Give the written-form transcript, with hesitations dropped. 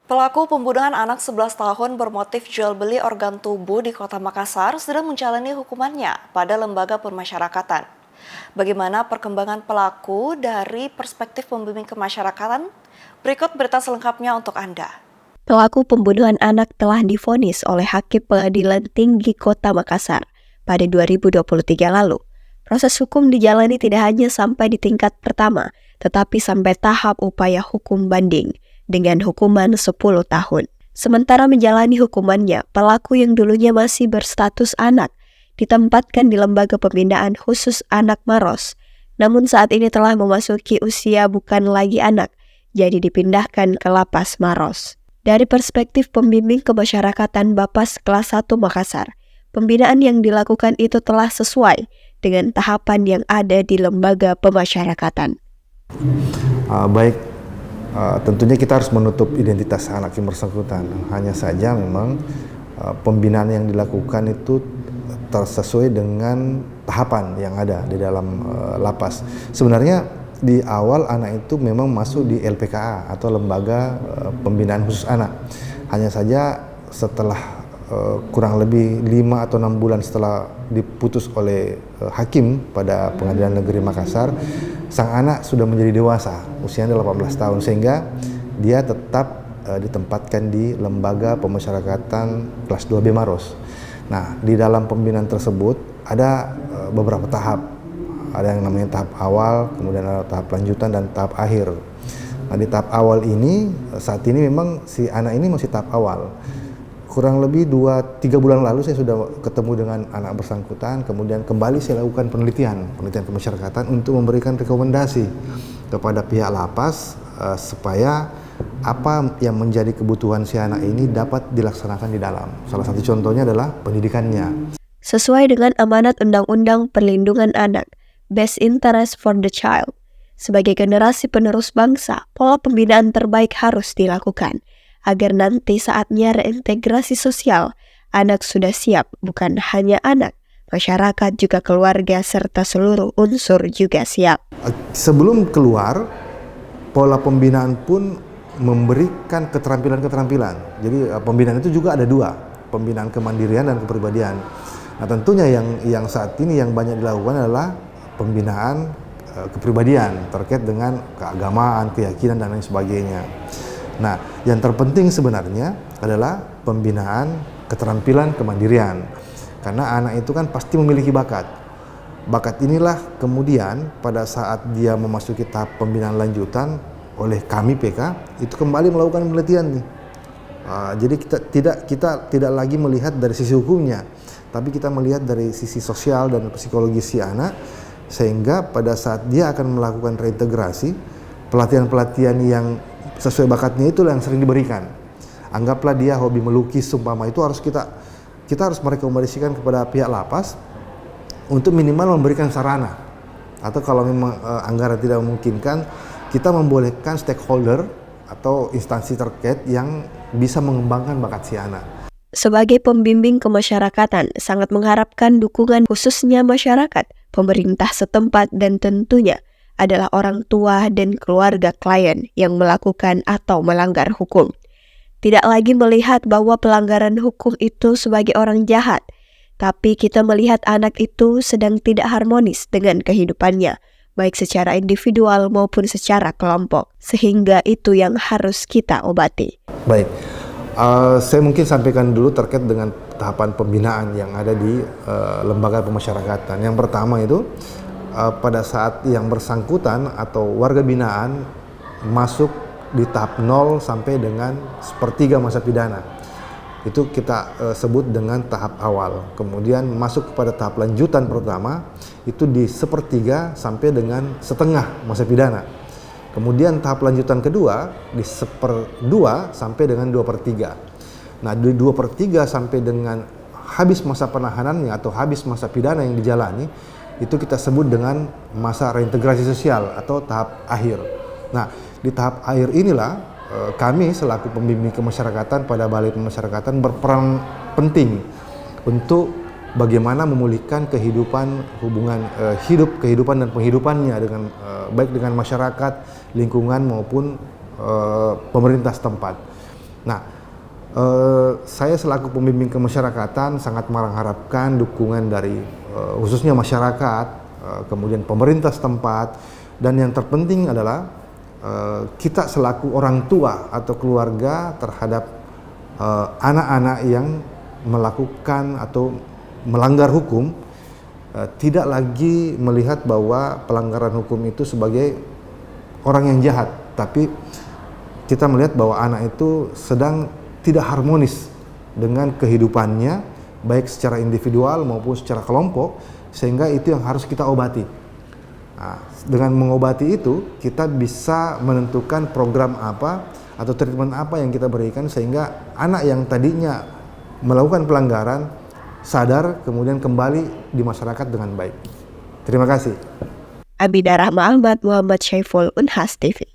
Pelaku pembunuhan anak 11 tahun bermotif jual beli organ tubuh di Kota Makassar sedang menjalani hukumannya pada lembaga pemasyarakatan. Bagaimana perkembangan pelaku dari perspektif pembimbing kemasyarakatan? Berikut berita selengkapnya untuk Anda. Pelaku pembunuhan anak telah divonis oleh Hakim Pengadilan Tinggi Kota Makassar pada 2023 lalu. Proses hukum dijalani tidak hanya sampai di tingkat pertama, tetapi sampai tahap upaya hukum banding dengan hukuman 10 tahun. Sementara menjalani hukumannya, pelaku yang dulunya masih berstatus anak ditempatkan di Lembaga Pembinaan Khusus Anak Maros. Namun saat ini telah memasuki usia bukan lagi anak, jadi dipindahkan ke Lapas Maros. Dari perspektif pembimbing kemasyarakatan Bapas kelas 1 Makassar, pembinaan yang dilakukan itu telah sesuai dengan tahapan yang ada di lembaga pemasyarakatan. Tentunya kita harus menutup identitas anak yang bersangkutan. Hanya saja memang pembinaan yang dilakukan itu tersesuai dengan tahapan yang ada di dalam lapas. Sebenarnya di awal anak itu memang masuk di LPKA atau Lembaga Pembinaan Khusus Anak. Hanya saja setelah kurang lebih 5 atau 6 bulan setelah diputus oleh hakim pada Pengadilan Negeri Makassar, sang anak sudah menjadi dewasa, usianya 18 tahun, sehingga dia tetap ditempatkan di Lembaga Pemasyarakatan kelas 2B Maros. Nah, di dalam pembinaan tersebut ada beberapa tahap. Ada yang namanya tahap awal, kemudian ada tahap lanjutan dan tahap akhir. Nah, di tahap awal ini, saat ini memang si anak ini masih tahap awal. Kurang lebih 2-3 bulan lalu saya sudah ketemu dengan anak bersangkutan, kemudian kembali saya lakukan penelitian pemasyarakatan untuk memberikan rekomendasi kepada pihak lapas supaya apa yang menjadi kebutuhan si anak ini dapat dilaksanakan di dalam. Salah satu contohnya adalah pendidikannya. Sesuai dengan amanat Undang-Undang Perlindungan Anak, Best Interest for the Child, sebagai generasi penerus bangsa, pola pembinaan terbaik harus dilakukan agar nanti saatnya reintegrasi sosial, anak sudah siap, bukan hanya anak, masyarakat juga keluarga serta seluruh unsur juga siap. Sebelum keluar, pola pembinaan pun memberikan keterampilan-keterampilan. Jadi pembinaan itu juga ada 2, pembinaan kemandirian dan kepribadian. Nah, tentunya yang saat ini yang banyak dilakukan adalah pembinaan kepribadian terkait dengan keagamaan, keyakinan dan lain sebagainya. Nah, yang terpenting sebenarnya adalah pembinaan keterampilan kemandirian. Karena anak itu kan pasti memiliki bakat. Bakat inilah kemudian pada saat dia memasuki tahap pembinaan lanjutan oleh kami PK, itu kembali melakukan penelitian nih. Jadi kita tidak lagi melihat dari sisi hukumnya, tapi kita melihat dari sisi sosial dan psikologis si anak, sehingga pada saat dia akan melakukan reintegrasi, pelatihan-pelatihan yang sesuai bakatnya itulah yang sering diberikan. Anggaplah dia hobi melukis umpama, itu harus kita harus merekomendasikan kepada pihak lapas untuk minimal memberikan sarana, atau kalau memang anggaran tidak memungkinkan, kita membolehkan stakeholder atau instansi terkait yang bisa mengembangkan bakat si anak. Sebagai pembimbing kemasyarakatan, sangat mengharapkan dukungan khususnya masyarakat, pemerintah setempat, dan tentunya adalah orang tua dan keluarga klien yang melakukan atau melanggar hukum. Tidak lagi melihat bahwa pelanggaran hukum itu sebagai orang jahat, tapi kita melihat anak itu sedang tidak harmonis dengan kehidupannya, baik secara individual maupun secara kelompok, sehingga itu yang harus kita obati. Baik, saya mungkin sampaikan dulu terkait dengan tahapan pembinaan yang ada di lembaga pemasyarakatan. Yang pertama itu, pada saat yang bersangkutan atau warga binaan masuk di tahap 0 sampai dengan 1/3 masa pidana. Itu kita sebut dengan tahap awal. Kemudian masuk kepada tahap lanjutan pertama, itu di 1/3 sampai dengan setengah masa pidana. Kemudian tahap lanjutan kedua di 1/2 sampai dengan 2/3. Nah, di 2/3 sampai dengan habis masa penahanannya atau habis masa pidana yang dijalani, itu kita sebut dengan masa reintegrasi sosial atau tahap akhir. Nah, di tahap akhir inilah kami selaku pembimbing kemasyarakatan pada Balai Pemasyarakatan berperan penting untuk bagaimana memulihkan kehidupan kehidupan dan penghidupannya dengan baik dengan masyarakat, lingkungan maupun pemerintah setempat. Nah, saya selaku pembimbing kemasyarakatan sangat mengharapkan dukungan dari khususnya masyarakat, kemudian pemerintah setempat, dan yang terpenting adalah kita selaku orang tua atau keluarga terhadap anak-anak yang melakukan atau melanggar hukum, tidak lagi melihat bahwa pelanggaran hukum itu sebagai orang yang jahat, tapi kita melihat bahwa anak itu sedang tidak harmonis dengan kehidupannya, baik secara individual maupun secara kelompok, sehingga itu yang harus kita obati. Nah, dengan mengobati itu, kita bisa menentukan program apa atau treatment apa yang kita berikan, sehingga anak yang tadinya melakukan pelanggaran sadar, kemudian kembali di masyarakat dengan baik. Terima kasih. Abida Rahma Ahmad, Muhammad Syaiful, Unhas TV.